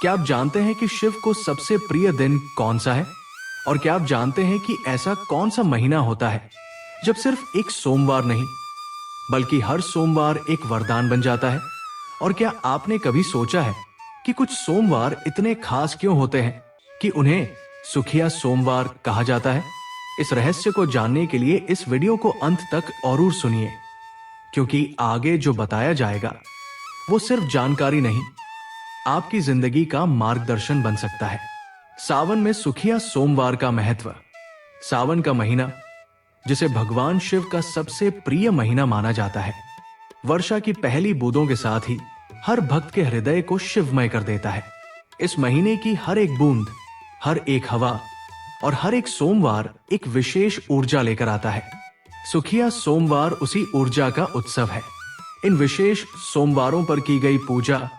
क्या आप जानते हैं कि शिव को सबसे प्रिय दिन कौन सा है? और क्या आप जानते हैं कि ऐसा कौन सा महीना होता है जब सिर्फ एक सोमवार नहीं बल्कि हर सोमवार एक वरदान बन जाता है? और क्या आपने कभी सोचा है कि कुछ सोमवार इतने खास क्यों होते हैं कि उन्हें सुखिया सोमवार कहा जाता है? इस रहस्य को जानने के लिए इस वीडियो को अंत तक और सुनिए, क्योंकि आगे जो बताया जाएगा वो सिर्फ जानकारी नहीं, आपकी जिंदगी का मार्गदर्शन बन सकता है। सावन में सुखिया सोमवार का महत्व। सावन का महीना, जिसे भगवान शिव का सबसे प्रिय महीना माना जाता है, वर्षा की पहली बूंदों के साथ ही हर भक्त के हृदय को शिवमय कर देता है। इस महीने की हर एक बूंद, हर एक हवा और हर एक सोमवार एक विशेष ऊर्जा लेकर आता है। सुखिया सोमवार उसी ऊर्जा का उत्सव है। इन विशेष सोमवारों पर की गई पूजा,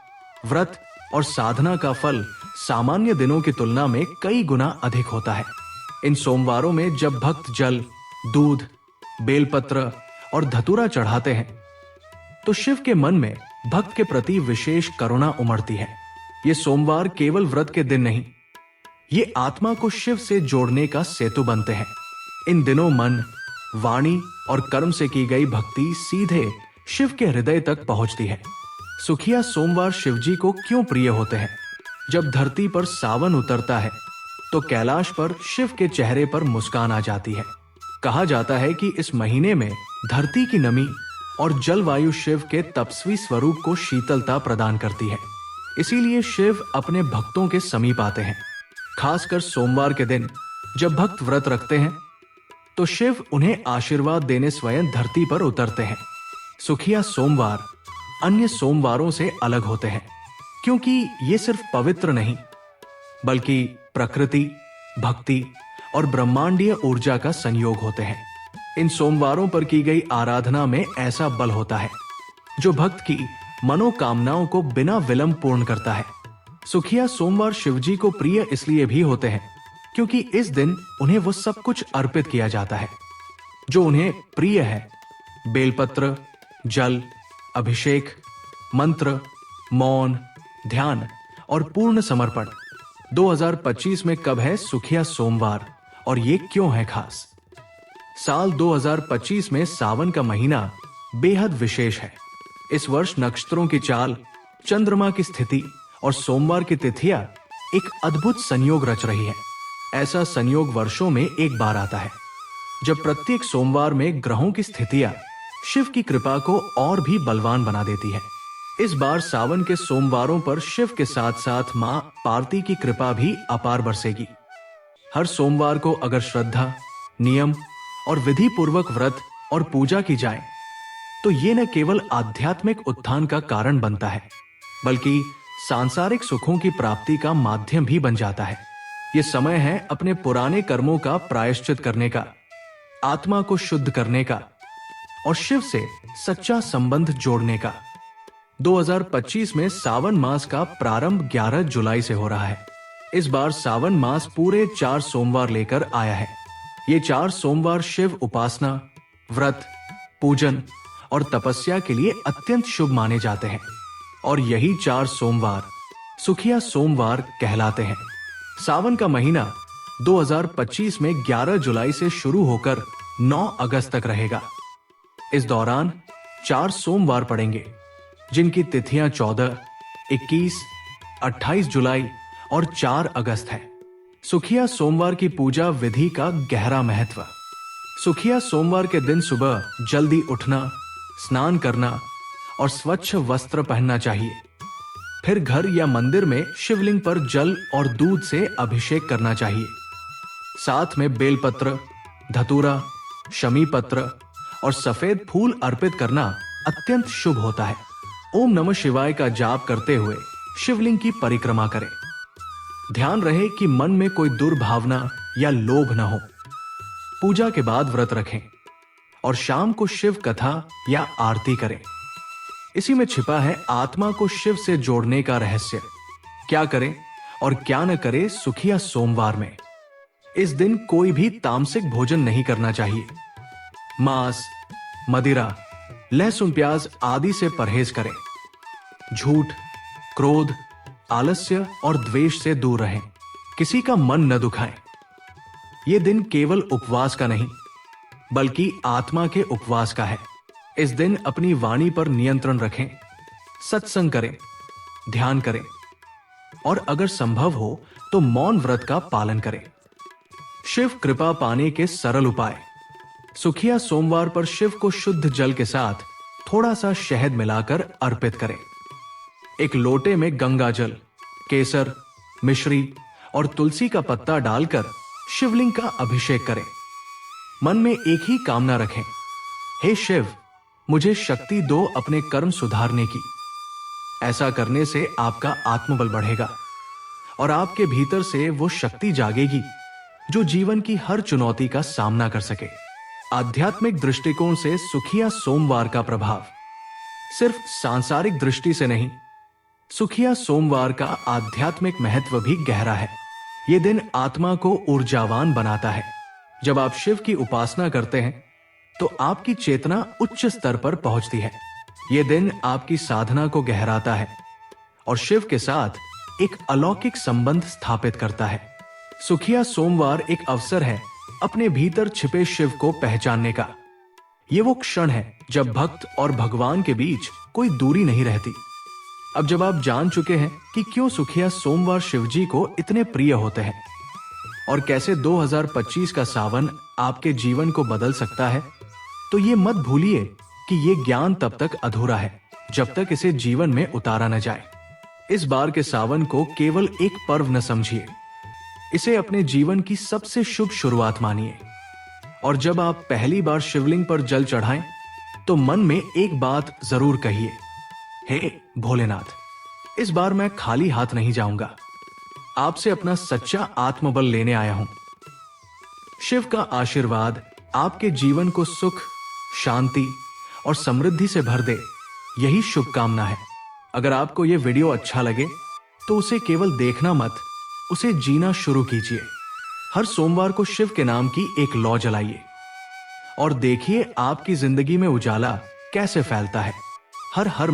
व्रत और साधना का फल सामान्य दिनों की तुलना में कई गुना अधिक होता है। इन सोमवारों में जब भक्त जल, दूध, बेलपत्र और धतूरा चढ़ाते हैं तो शिव के मन में भक्त के प्रति विशेष करुणा उमड़ती है। ये सोमवार केवल व्रत के दिन नहीं, ये आत्मा को शिव से जोड़ने का सेतु बनते हैं। इन दिनों मन, वाणी और कर्म से की गई भक्ति सीधे शिव के हृदय तक पहुंचती है। सुखिया सोमवार शिवजी को क्यों प्रिय होते हैं? जब धरती पर सावन उतरता है तो कैलाश पर शिव के चेहरे पर मुस्कान आ जाती है। कहा जाता है कि इस महीने में धरती की नमी और जलवायु शिव के तपस्वी स्वरूप को शीतलता प्रदान करती है। इसीलिए शिव अपने भक्तों के समीप आते हैं। खासकर सोमवार के दिन जब भक्त व्रत रखते हैं तो शिव उन्हें आशीर्वाद देने स्वयं धरती पर उतरते हैं। सुखिया सोमवार अन्य सोमवारों से अलग होते हैं क्योंकि ये सिर्फ पवित्र नहीं बल्कि प्रकृति, भक्ति और ब्रह्मांडीय ऊर्जा का संयोग होते हैं। इन सोमवारों पर की गई आराधना में ऐसा बल होता है जो भक्त की मनोकामनाओं को बिना विलंब पूर्ण करता है। सुखिया सोमवार शिवजी को प्रिय इसलिए भी होते हैं क्योंकि इस दिन उन्हें वो सब कुछ अर्पित किया जाता है जो उन्हें प्रिय है। बेलपत्र, जल, अभिषेक, मंत्र, मौन, ध्यान और पूर्ण समर्पण। 2025 में कब है सुखिया सोमवार और ये क्यों है खास? साल 2025 में सावन का महीना बेहद विशेष है। इस वर्ष नक्षत्रों की चाल, चंद्रमा की स्थिति और सोमवार की तिथियां एक अद्भुत संयोग रच रही है। ऐसा संयोग वर्षों में एक बार आता है जब प्रत्येक सोमवार में ग्रहों की स्थितियां शिव की कृपा को और भी बलवान बना देती है। इस बार सावन के सोमवारों पर शिव के साथ साथ मां पार्वती की कृपा भी अपार बरसेगी। हर सोमवार को अगर श्रद्धा, नियम और विधि पूर्वक व्रत और पूजा की जाए तो ये न केवल आध्यात्मिक उत्थान का कारण बनता है बल्कि सांसारिक सुखों की प्राप्ति का माध्यम भी बन जाता है। ये समय है अपने पुराने कर्मों का प्रायश्चित करने का, आत्मा को शुद्ध करने का और शिव से सच्चा संबंध जोड़ने का। 2025 में सावन मास का प्रारंभ 11 जुलाई से हो रहा है। इस बार सावन मास पूरे 4 सोमवार लेकर आया है। ये 4 सोमवार शिव उपासना, व्रत, पूजन और तपस्या के लिए अत्यंत शुभ माने जाते हैं और यही 4 सोमवार सुखिया सोमवार कहलाते हैं। सावन का महीना 2025 में 11 जुलाई से शुरू होकर 9 अगस्त तक रहेगा। इस दौरान 4 सोमवार पड़ेंगे जिनकी तिथियां 14, 21, 28 जुलाई और 4 अगस्त है। सुखिया सोमवार की पूजा विधि का गहरा महत्व। सुखिया सोमवार के दिन सुबह जल्दी उठना, स्नान करना और स्वच्छ वस्त्र पहनना चाहिए। फिर घर या मंदिर में शिवलिंग पर जल और दूध से अभिषेक करना चाहिए। साथ में बेलपत्र, धतूरा, शमी पत्र और सफेद फूल अर्पित करना अत्यंत शुभ होता है। ओम नमः शिवाय का जाप करते हुए शिवलिंग की परिक्रमा करें। ध्यान रहे कि मन में कोई दुर्भावना या लोभ न हो। पूजा के बाद व्रत रखें और शाम को शिव कथा या आरती करें। इसी में छिपा है आत्मा को शिव से जोड़ने का रहस्य। क्या करें और क्या न करें सुखिया सोमवार में? इस दिन कोई भी तामसिक भोजन नहीं करना चाहिए। मांस, मदिरा, लहसुन, प्याज आदि से परहेज करें। झूठ, क्रोध, आलस्य और द्वेष से दूर रहें। किसी का मन न दुखाएं। यह दिन केवल उपवास का नहीं, बल्कि आत्मा के उपवास का है। इस दिन अपनी वाणी पर नियंत्रण रखें, सत्संग करें, ध्यान करें और अगर संभव हो तो मौन व्रत का पालन करें। शिव कृपा पाने के सरल उपाय। सुखिया सोमवार पर शिव को शुद्ध जल के साथ थोड़ा सा शहद मिलाकर अर्पित करें। एक लोटे में गंगा जल, केसर, मिश्री और तुलसी का पत्ता डालकर शिवलिंग का अभिषेक करें। मन में एक ही कामना रखें, हे शिव, मुझे शक्ति दो अपने कर्म सुधारने की। ऐसा करने से आपका आत्मबल बढ़ेगा और आपके भीतर से वो शक्ति जागेगी जो जीवन की हर चुनौती का सामना कर सके। आध्यात्मिक दृष्टिकोण से सुखिया सोमवार का प्रभाव सिर्फ सांसारिक दृष्टि से नहीं, सुखिया सोमवार का आध्यात्मिक महत्व भी गहरा है। यह दिन आत्मा को ऊर्जावान बनाता है। जब आप शिव की उपासना करते हैं तो आपकी चेतना उच्च स्तर पर पहुंचती है। यह दिन आपकी साधना को गहराता है और शिव के साथ एक अलौकिक संबंध स्थापित करता है। सुखिया सोमवार एक अवसर है अपने भीतर छिपे शिव को पहचानने का। ये वो क्षण है जब भक्त और भगवान के बीच कोई दूरी नहीं रहती। अब जब आप जान चुके हैं कि क्यों सुखिया सोमवार शिवजी को इतने प्रिय होते हैं और कैसे 2025 का सावन आपके जीवन को बदल सकता है, तो ये मत भूलिए कि ये ज्ञान तब तक अधूरा है जब तक इसे जीवन में उतारा न जाए। इस बार के सावन को केवल एक पर्व न समझिए, इसे अपने जीवन की सबसे शुभ शुरुआत मानिए। और जब आप पहली बार शिवलिंग पर जल चढ़ाएं तो मन में एक बात जरूर कहिए, हे भोलेनाथ, इस बार मैं खाली हाथ नहीं जाऊंगा, आपसे अपना सच्चा आत्मबल लेने आया हूं। शिव का आशीर्वाद आपके जीवन को सुख, शांति और समृद्धि से भर दे, यही शुभकामना है। अगर आपको यह वीडियो अच्छा लगे तो उसे केवल देखना मत, उसे जीना शुरू कीजिए। हर सोमवार को शिव के नाम की एक लौ जलाइए और देखिए आपकी जिंदगी में उजाला कैसे फैलता है। हर हर